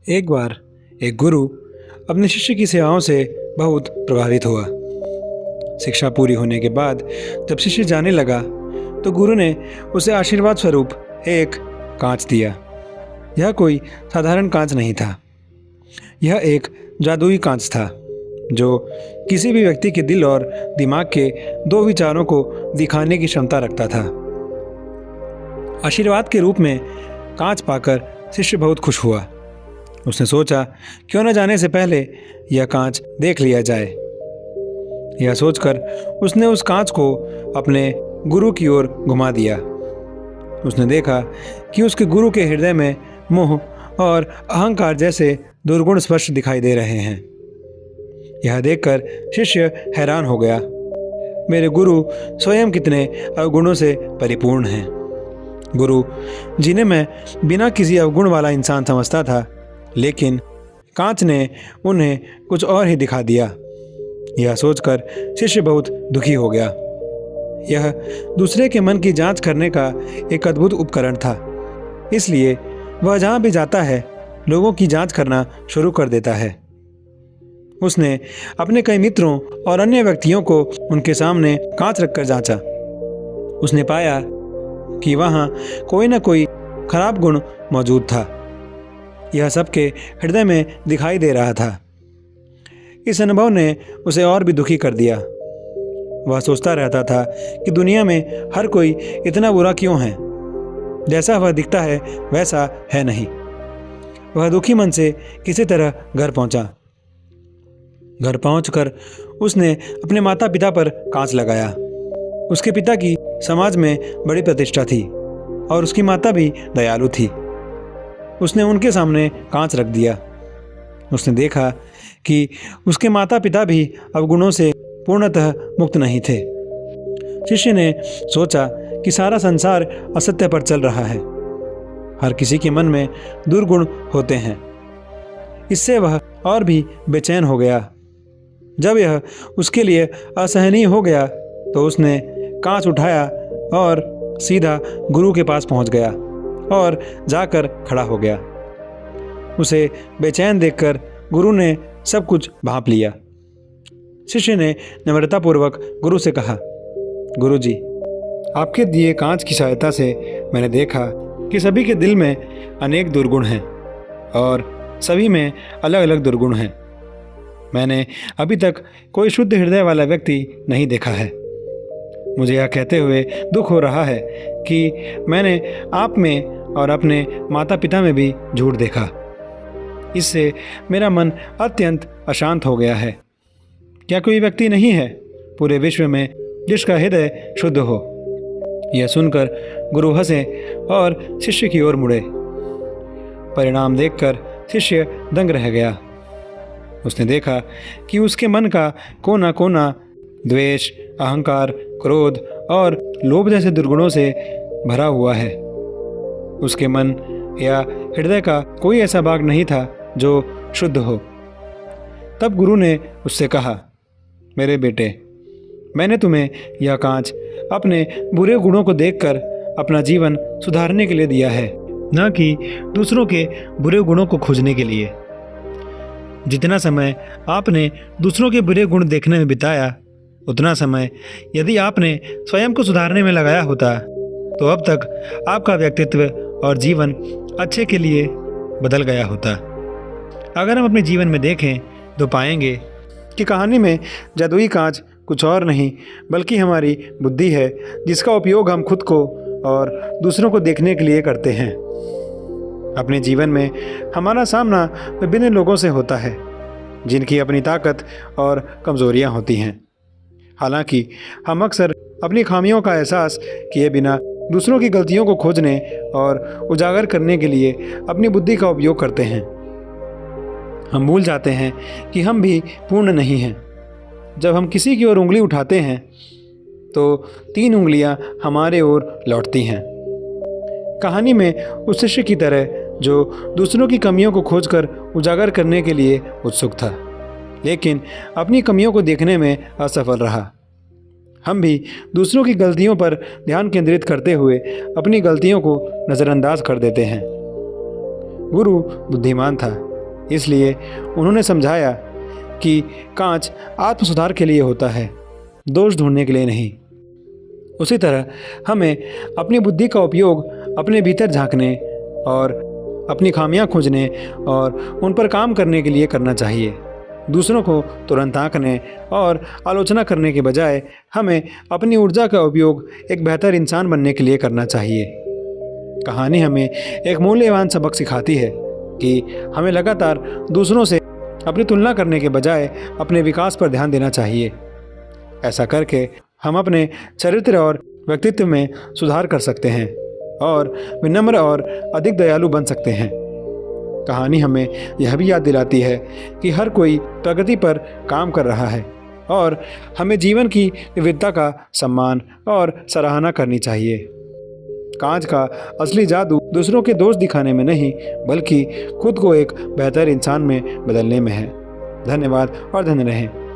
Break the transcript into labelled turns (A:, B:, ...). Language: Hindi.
A: एक बार एक गुरु अपने शिष्य की सेवाओं से बहुत प्रभावित हुआ। शिक्षा पूरी होने के बाद जब शिष्य जाने लगा तो गुरु ने उसे आशीर्वाद स्वरूप एक कांच दिया। यह कोई साधारण कांच नहीं था। यह एक जादुई कांच था जो किसी भी व्यक्ति के दिल और दिमाग के दो विचारों को दिखाने की क्षमता रखता था। आशीर्वाद के रूप में कांच पाकर शिष्य बहुत खुश हुआ। उसने सोचा क्यों न जाने से पहले यह कांच देख लिया जाए। यह सोचकर उसने उस कांच को अपने गुरु की ओर घुमा दिया। उसने देखा कि उसके गुरु के हृदय में मोह और अहंकार जैसे दुर्गुण स्पष्ट दिखाई दे रहे हैं। यह देखकर शिष्य हैरान हो गया। मेरे गुरु स्वयं कितने अवगुणों से परिपूर्ण हैं। गुरु जिन्हें मैं बिना किसी अवगुण वाला इंसान समझता था, लेकिन कांच ने उन्हें कुछ और ही दिखा दिया। यह सोचकर शिष्य बहुत दुखी हो गया। यह दूसरे के मन की जांच करने का एक अद्भुत उपकरण था। इसलिए वह जहां भी जाता है लोगों की जांच करना शुरू कर देता है। उसने अपने कई मित्रों और अन्य व्यक्तियों को उनके सामने कांच रखकर जांचा। उसने पाया कि वहां कोई न कोई खराब गुण मौजूद था। यह सबके हृदय में दिखाई दे रहा था। इस अनुभव ने उसे और भी दुखी कर दिया। वह सोचता रहता था कि दुनिया में हर कोई इतना बुरा क्यों है। जैसा वह दिखता है वैसा है नहीं। वह दुखी मन से किसी तरह घर पहुंचा। घर पहुंचकर उसने अपने माता पिता पर कांच लगाया। उसके पिता की समाज में बड़ी प्रतिष्ठा थी और उसकी माता भी दयालु थी। उसने उनके सामने कांच रख दिया। उसने देखा कि उसके माता पिता भी अवगुणों से पूर्णतः मुक्त नहीं थे। शिष्य ने सोचा कि सारा संसार असत्य पर चल रहा है। हर किसी के मन में दुर्गुण होते हैं। इससे वह और भी बेचैन हो गया। जब यह उसके लिए असहनीय हो गया तो उसने कांच उठाया और सीधा गुरु के पास पहुंच गया और जाकर खड़ा हो गया। उसे बेचैन देखकर गुरु ने सब कुछ भांप लिया। शिष्य ने नम्रतापूर्वक गुरु से कहा, गुरु जी, आपके दिए कांच की सहायता से मैंने देखा कि सभी के दिल में अनेक दुर्गुण हैं और सभी में अलग अलग दुर्गुण हैं। मैंने अभी तक कोई शुद्ध हृदय वाला व्यक्ति नहीं देखा है। मुझे यह कहते हुए दुख हो रहा है कि मैंने आप में और अपने माता पिता में भी झूठ देखा। इससे मेरा मन अत्यंत अशांत हो गया है। क्या कोई व्यक्ति नहीं है पूरे विश्व में जिसका हृदय शुद्ध हो? यह सुनकर गुरु हंसे और शिष्य की ओर मुड़े। परिणाम देखकर शिष्य दंग रह गया। उसने देखा कि उसके मन का कोना कोना द्वेष, अहंकार, क्रोध और लोभ जैसे दुर्गुणों से भरा हुआ है। उसके मन या हृदय का कोई ऐसा भाग नहीं था जो शुद्ध हो। तब गुरु ने उससे कहा, मेरे बेटे, मैंने तुम्हें यह कांच अपने बुरे गुणों को देखकर अपना जीवन सुधारने के लिए दिया है, न कि दूसरों के बुरे गुणों को खोजने के लिए। जितना समय आपने दूसरों के बुरे गुण देखने में बिताया, उतना समय यदि आपने स्वयं को सुधारने में लगाया होता तो अब तक आपका व्यक्तित्व और जीवन अच्छे के लिए बदल गया होता। अगर हम अपने जीवन में देखें तो पाएंगे कि कहानी में जादुई कांच कुछ और नहीं बल्कि हमारी बुद्धि है, जिसका उपयोग हम खुद को और दूसरों को देखने के लिए करते हैं। अपने जीवन में हमारा सामना विभिन्न लोगों से होता है जिनकी अपनी ताकत और कमजोरियां होती हैं। हालांकि हम अक्सर अपनी खामियों का एहसास किए बिना दूसरों की गलतियों को खोजने और उजागर करने के लिए अपनी बुद्धि का उपयोग करते हैं। हम भूल जाते हैं कि हम भी पूर्ण नहीं हैं। जब हम किसी की ओर उंगली उठाते हैं तो 3 उंगलियां हमारे ओर लौटती हैं। कहानी में उस शिष्य की तरह जो दूसरों की कमियों को खोजकर उजागर करने के लिए उत्सुक था, लेकिन अपनी कमियों को देखने में असफल रहा। हम भी दूसरों की गलतियों पर ध्यान केंद्रित करते हुए अपनी गलतियों को नज़रअंदाज कर देते हैं। गुरु बुद्धिमान था इसलिए उन्होंने समझाया कि कांच आत्म सुधार के लिए होता है, दोष ढूंढने के लिए नहीं। उसी तरह हमें अपनी बुद्धि का उपयोग अपने भीतर झांकने और अपनी खामियां खोजने और उन पर काम करने के लिए करना चाहिए। दूसरों को तुरंत आंकने और आलोचना करने के बजाय हमें अपनी ऊर्जा का उपयोग एक बेहतर इंसान बनने के लिए करना चाहिए। कहानी हमें एक मूल्यवान सबक सिखाती है कि हमें लगातार दूसरों से अपनी तुलना करने के बजाय अपने विकास पर ध्यान देना चाहिए। ऐसा करके हम अपने चरित्र और व्यक्तित्व में सुधार कर सकते हैं और विनम्र और अधिक दयालु बन सकते हैं। कहानी हमें यह भी याद दिलाती है कि हर कोई प्रगति पर काम कर रहा है और हमें जीवन की विविधता का सम्मान और सराहना करनी चाहिए। कांच का असली जादू दूसरों के दोष दिखाने में नहीं, बल्कि खुद को एक बेहतर इंसान में बदलने में है। धन्यवाद और धन्य रहें।